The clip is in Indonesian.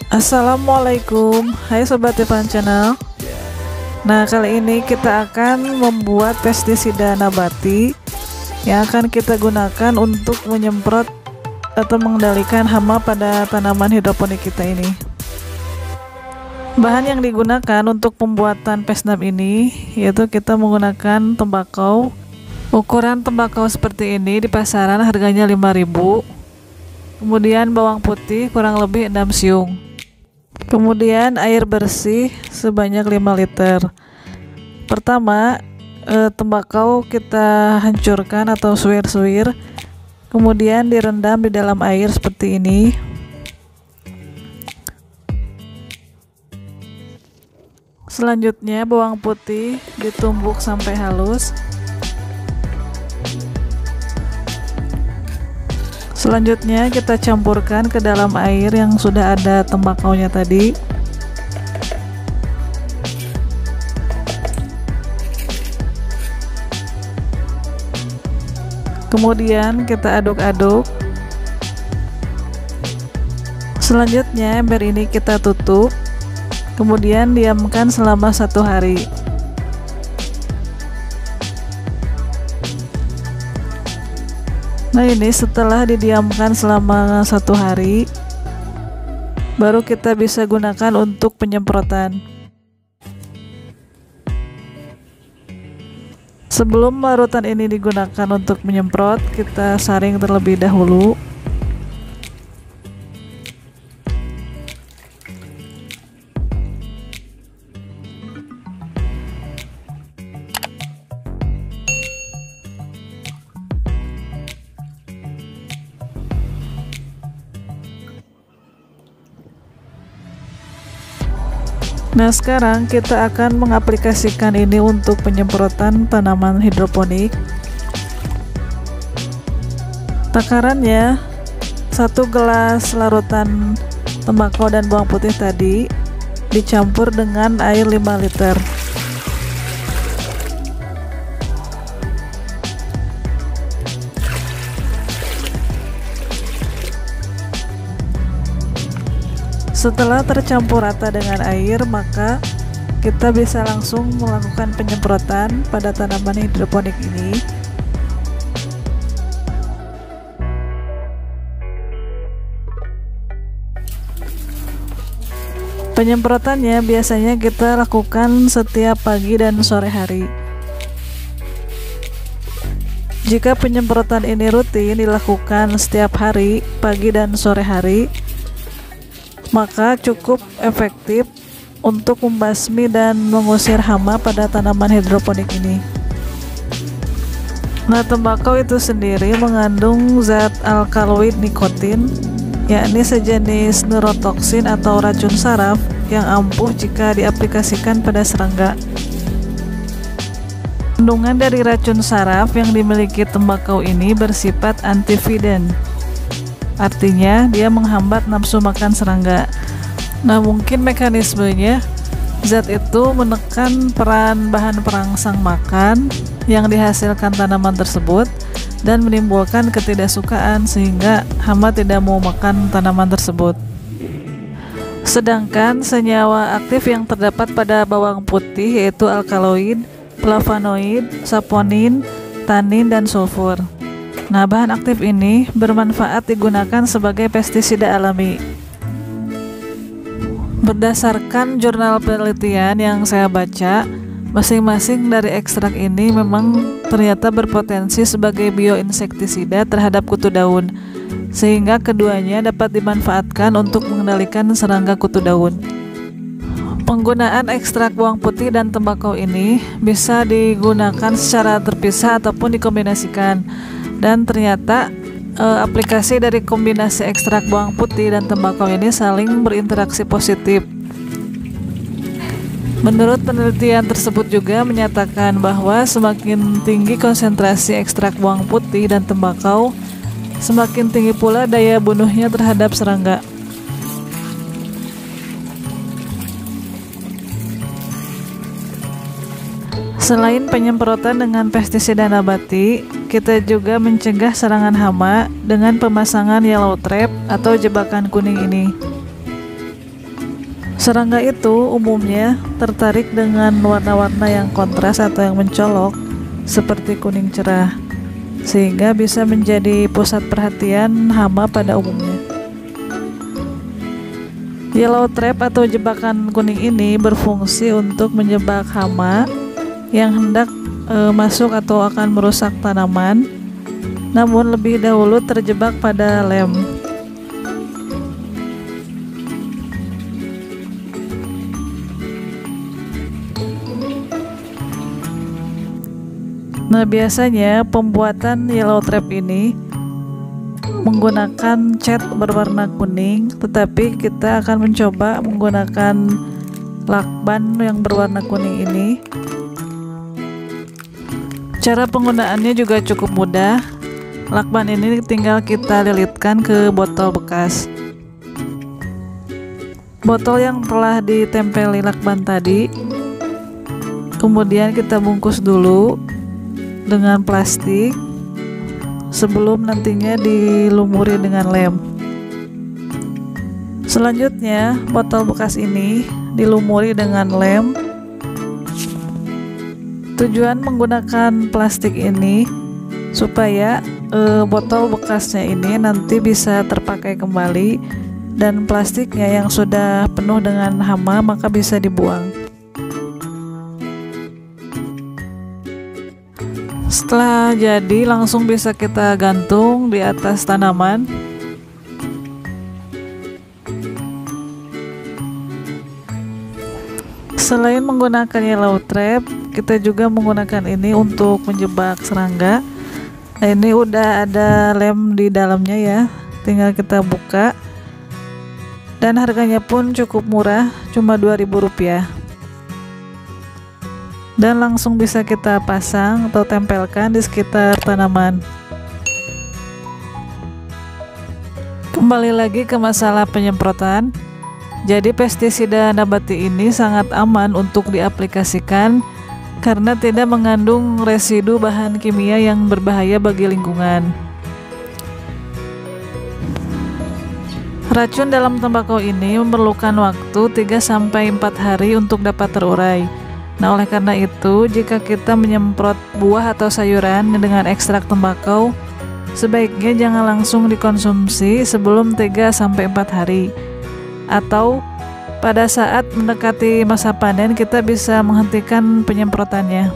Assalamualaikum, hai Sobat Irfan Channel. Nah, kali ini kita akan membuat pestisida nabati yang akan kita gunakan untuk menyemprot atau mengendalikan hama pada tanaman hidroponik kita ini. Bahan yang digunakan untuk pembuatan pesnap ini yaitu kita menggunakan tembakau. Ukuran tembakau seperti ini di pasaran harganya 5.000. Kemudian bawang putih kurang lebih 6 siung. Kemudian air bersih sebanyak 5 liter. Pertama, tembakau kita hancurkan atau suwir-suwir, kemudian direndam di dalam air seperti ini. Selanjutnya bawang putih ditumbuk sampai halus. Selanjutnya kita campurkan ke dalam air yang sudah ada tembakaunya tadi. Kemudian kita aduk-aduk. Selanjutnya ember ini kita tutup. Kemudian diamkan selama 1 hari. Nah, ini setelah didiamkan selama 1 hari, baru kita bisa gunakan untuk penyemprotan. Sebelum larutan ini digunakan untuk menyemprot, kita saring terlebih dahulu. Nah, sekarang kita akan mengaplikasikan ini untuk penyemprotan tanaman hidroponik. Takarannya 1 gelas larutan tembakau dan bawang putih tadi dicampur dengan air 5 liter. Setelah tercampur rata dengan air, maka kita bisa langsung melakukan penyemprotan pada tanaman hidroponik ini. Penyemprotannya biasanya kita lakukan setiap pagi dan sore hari. Jika penyemprotan ini rutin dilakukan setiap hari, pagi dan sore hari, maka cukup efektif untuk membasmi dan mengusir hama pada tanaman hidroponik ini. Nah, tembakau itu sendiri mengandung zat alkaloid nikotin, yakni sejenis neurotoksin atau racun saraf yang ampuh jika diaplikasikan pada serangga. Kandungan dari racun saraf yang dimiliki tembakau ini bersifat antividen. Artinya dia menghambat nafsu makan serangga. Nah, mungkin mekanismenya zat itu menekan peran bahan perangsang makan yang dihasilkan tanaman tersebut dan menimbulkan ketidaksukaan sehingga hama tidak mau makan tanaman tersebut. Sedangkan senyawa aktif yang terdapat pada bawang putih yaitu alkaloid, flavonoid, saponin, tanin, dan sulfur. Nah, bahan aktif ini bermanfaat digunakan sebagai pestisida alami. Berdasarkan jurnal penelitian yang saya baca, masing-masing dari ekstrak ini memang ternyata berpotensi sebagai bioinsektisida terhadap kutu daun, sehingga keduanya dapat dimanfaatkan untuk mengendalikan serangga kutu daun. Penggunaan ekstrak bawang putih dan tembakau ini bisa digunakan secara terpisah ataupun dikombinasikan. Dan ternyata aplikasi dari kombinasi ekstrak bawang putih dan tembakau ini saling berinteraksi positif. Menurut penelitian tersebut juga menyatakan bahwa semakin tinggi konsentrasi ekstrak bawang putih dan tembakau, semakin tinggi pula daya bunuhnya terhadap serangga. Selain penyemprotan dengan pestisida nabati, kita juga mencegah serangan hama dengan pemasangan yellow trap atau jebakan kuning ini. Serangga itu umumnya tertarik dengan warna-warna yang kontras atau yang mencolok seperti kuning cerah, sehingga bisa menjadi pusat perhatian hama pada umumnya. Yellow trap atau jebakan kuning ini berfungsi untuk menjebak hama yang hendak masuk atau akan merusak tanaman, namun lebih dahulu terjebak pada lem. Nah, biasanya pembuatan yellow trap ini menggunakan cat berwarna kuning, tetapi kita akan mencoba menggunakan lakban yang berwarna kuning ini. Cara penggunaannya juga cukup mudah. Lakban ini tinggal kita lilitkan ke botol bekas. Botol yang telah ditempeli lakban tadi, kemudian kita bungkus dulu dengan plastik sebelum nantinya dilumuri dengan lem. Selanjutnya, botol bekas ini dilumuri dengan lem. Tujuan menggunakan plastik ini supaya botol bekasnya ini nanti bisa terpakai kembali, dan plastiknya yang sudah penuh dengan hama maka bisa dibuang. Setelah jadi, langsung bisa kita gantung di atas tanaman. Selain menggunakan yellow trap, kita juga menggunakan ini untuk menjebak serangga. Nah, ini udah ada lem di dalamnya ya, tinggal kita buka. Dan harganya pun cukup murah, cuma Rp2.000. Dan langsung bisa kita pasang atau tempelkan di sekitar tanaman. Kembali lagi ke masalah penyemprotan. Jadi pestisida nabati ini sangat aman untuk diaplikasikan karena tidak mengandung residu bahan kimia yang berbahaya bagi lingkungan. Racun dalam tembakau ini memerlukan waktu 3-4 hari untuk dapat terurai. Nah, oleh karena itu, jika kita menyemprot buah atau sayuran dengan ekstrak tembakau, sebaiknya jangan langsung dikonsumsi sebelum 3-4 hari. Atau pada saat mendekati masa panen, kita bisa menghentikan penyemprotannya.